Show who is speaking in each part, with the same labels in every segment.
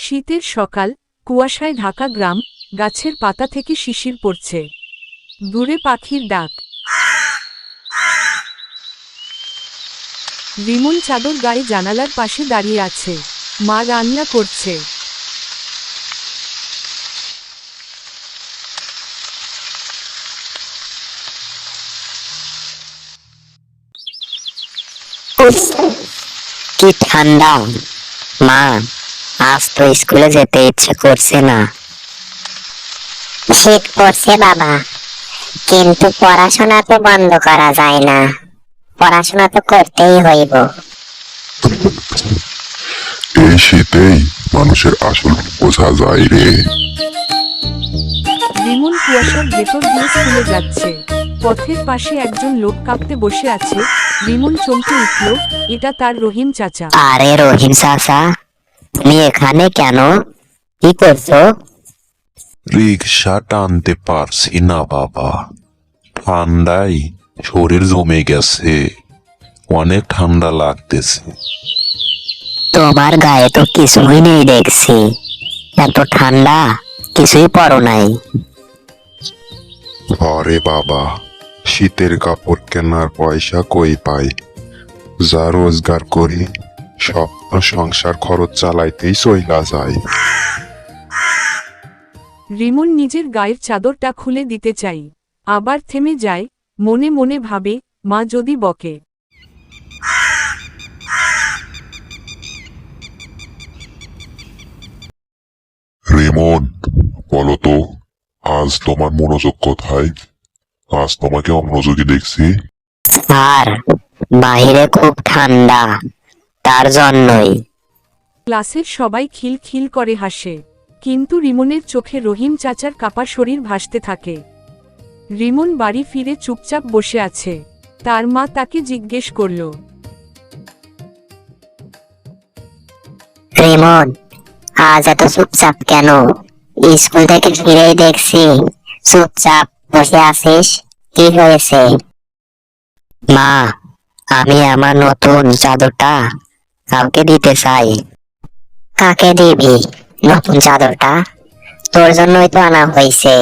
Speaker 1: শীতের সকাল, কুয়াশায় ঢাকা গ্রাম, গাছের পাতা থেকে শিশির পড়ছে। দূরে পাখির ডাক। রিমন চাদর গায়ে জানালার পাশে দাঁড়িয়ে আছে। মা রান্না করছে।
Speaker 2: উফ, কি ঠান্ডা! মা, আজ তো স্কুলে যেতে ইচ্ছে করছে না। শীত পড়ছে বাবা, কিন্তু পড়াশোনা তো বন্ধ করা যায় না। পড়াশোনা তো করতেই হইব।
Speaker 3: এই শীতেই মানুষের আসল বোঝা যায় রে।
Speaker 1: রিমন কুয়াশার ভেতর দিয়ে স্কুলে যাচ্ছে। পথের পাশে একজন লোক কাঁপতে বসে আছে। রিমন চমকে উঠল, এটা তার রহিম চাচা।
Speaker 2: আরে রহিম চাচা, তুমি এখানে কেন? কি করছো?
Speaker 3: রিক্সা টানতে পারছি না বাবা, ঠান্ডায় শরীর জমে গেছে, অনেক ঠান্ডা লাগতেছে।
Speaker 2: তোমার গায়ে তো কিছুই নেই দেখছি, এত ঠান্ডা, কিছুই পরো নাই।
Speaker 3: আরে বাবা, শীতের কাপড় কেনার পয়সা কই পাই? যা রোজগার করি সব তো সংসার খরচ চালাইতেই চইলা যায়।
Speaker 1: রিমন নিজের গায়ের চাদরটা খুলে দিতে চাই, আবার থেমে যায়। মনে মনে ভাবে, মা যদি বকে।
Speaker 3: রেমন, বলো তো, আজ তোমার মনোযোগ কোথায়? আজ তোমাকে অমনোযোগী দেখছি।
Speaker 2: আর বাহিরে খুব ঠান্ডা, তার জন্যই।
Speaker 1: ক্লাসের সবাই খিল খিল করে হাসে, কিন্তু রিমনের চোখে রহিম চাচার কাপা শরীর ভাসতে থাকে। রিমন বাড়ি ফিরে চুপচাপ বসে আছে। তার মা তাকে জিজ্ঞেস করল,
Speaker 2: রিমন, আজ এত চুপচাপ কেন? স্কুল থেকে ফিরেই দেখছি চুপচাপ বসে আছিস, কি হয়েছে? মা, আমি আমার নতুন চাদরটা কাউকে দিতে চাই। কাকে দিবি নতুন চাদরটা? তোর জন্যই তো আনা হয়েছে।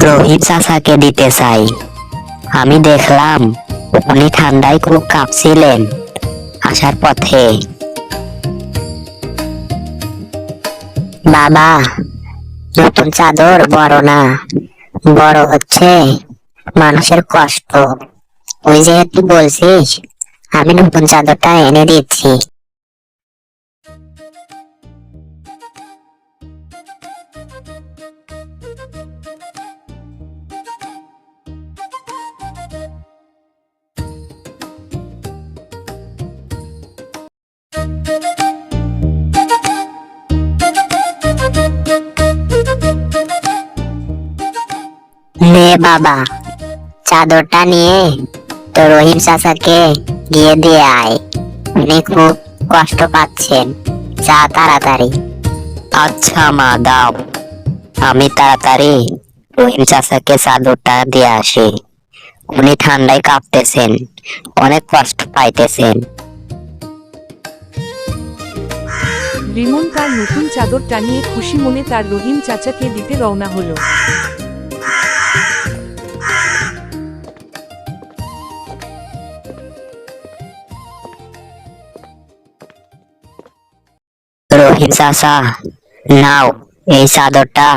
Speaker 2: রহিম চাচাকে দিতে চাই। আমি দেখলাম উনি ঠান্ডায় খুব কাঁপছিলেন আসার পথে। বাবা, নতুন চাদর বড় না, বড় হচ্ছে মানুষের কষ্ট। ওই যেহেতু বলছিস, আমি নতুন চাদরটা এনে দিচ্ছি। নে বাবা, চাদরটা নিয়ে তো রহিম চাচাকে গিয়ে দিয়ে আয়। উনি খুব কষ্ট পাচ্ছেন, যা তাড়াতাড়ি। আচ্ছা মা, দাও। আমি তাড়াতাড়ি রহিম চাচাকে চাদরটা দিয়ে আসি। উনি ঠান্ডায় কাঁপতেছেন, অনেক কষ্ট পাইতেছেন।
Speaker 1: রিমন তার নতুন চাদরটা নিয়ে খুশি মনে তার রহিম চাচাকে দিতে রওনা হলো।
Speaker 2: রহিম চাচা, নাও, এই চাদরটা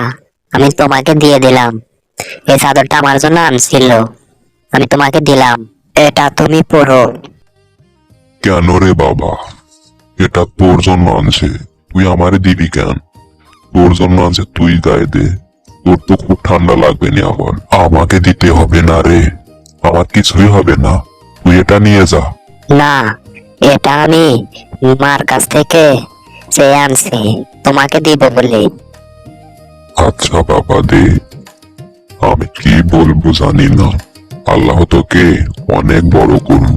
Speaker 2: আমি তোমাকে দিয়ে দিলাম। এই চাদরটা আমার জন্য আনছিল, আমি তোমাকে দিলাম, এটা তুমি পরো।
Speaker 3: কেন রে বাবা, এটা তোর জন্য আনছে, তুই আমারে দিবি কেন? তোর জন্য আনছে, তুই গায়ে দে, তোর তো খুব ঠান্ডা লাগবে না। আবার আমাকে দিতে হবে না রে, আমার কিছুই হবে না, তুই এটা নিয়ে যা।
Speaker 2: না, এটা আমি মার কাছ থেকে চেয়ে আনছি তোমাকে দিব বলে।
Speaker 3: আচ্ছা বাবা, দে। আমি কি বলবো জানি না, আল্লাহ তোকে অনেক বড় করুন।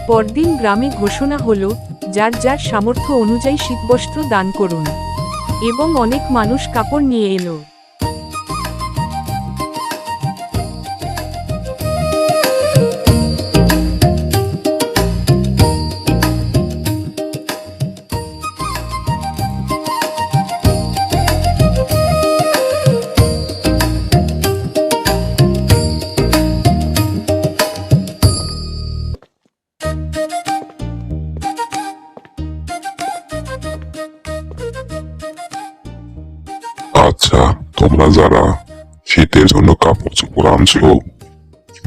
Speaker 1: পরদিন গ্রামে ঘোষণা হলো, যার যার সামর্থ্য অনুযায়ী শীতবস্ত্র দান করুন, এবং অনেক মানুষ কাপড় নিয়ে এলো।
Speaker 3: যারা শীতের জন্য কাপড় চোপড় আনছো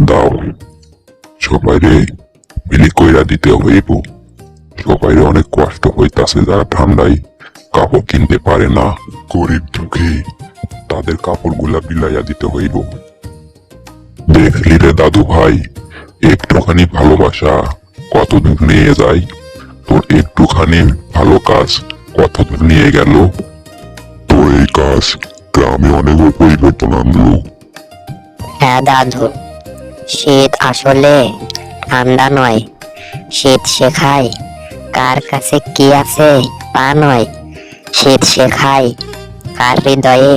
Speaker 3: দাও, সবাইরে মিলি কইরা দিতে হইব। সবাইরে অনেক কষ্ট হইতাছে যারা ঠান্ডায় কাপড় কিনতে পারে না, গরিব দুঃখী তাদের কাপড়গুলা বিলাইয়া দিতে হইব। দেখলি রে দাদু ভাই, একটুখানি ভালোবাসা কত দূর নিয়ে যায়, তোর একটুখানি ভালো কাজ কত দূর নিয়ে গেল। তোর এই কাজ গ্রামে অনেক পরিবর্তন আনলো।
Speaker 2: হ্যাঁ দাদু, শীত আসলে ঠান্ডা নয়, শীত শেখায় কার কাছে কি আছে তা নয়, শীত শেখায় কার হৃদয়ে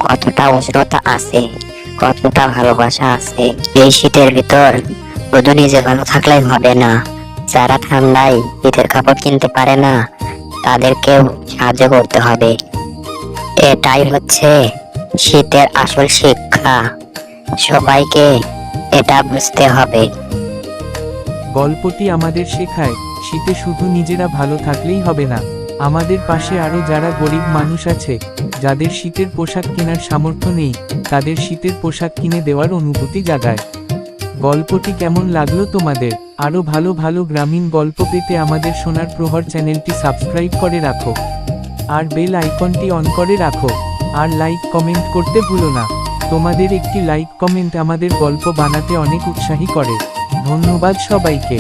Speaker 2: কতটা উষ্ণতা আছে, কতটা ভালোবাসা আছে। এই শীতের ভিতর শুধু নিজে ভালো থাকলেই হবে না, যারা ঠান্ডায় শীতের কাপড় কিনতে পারে না তাদেরকেও সাহায্য করতে হবে। এটাই হচ্ছে শীতের আসল শিক্ষা, সবাইকে এটা বুঝতে হবে।
Speaker 4: গল্পটি আমাদের শেখায় শীতে শুধু নিজেরা ভালো থাকলেই হবে না, আমাদের পাশে আরো যারা গরিব মানুষ আছে, যাদের শীতের পোশাক কেনার সামর্থ্য নেই, তাদের শীতের পোশাক কিনে দেওয়ার অনুভূতি জাগায়। গল্পটি কেমন লাগলো তোমাদের? আরো ভালো ভালো গ্রামীণ গল্প পেতে আমাদের সোনার প্রহর চ্যানেলটি সাবস্ক্রাইব করে রাখো আর বেল আইকনটি অন করে রাখো, আর লাইক কমেন্ট করতে ভুলো না। তোমাদের একটি লাইক কমেন্ট আমাদের গল্প বানাতে অনেক উৎসাহী করে। ধন্যবাদ সবাইকে।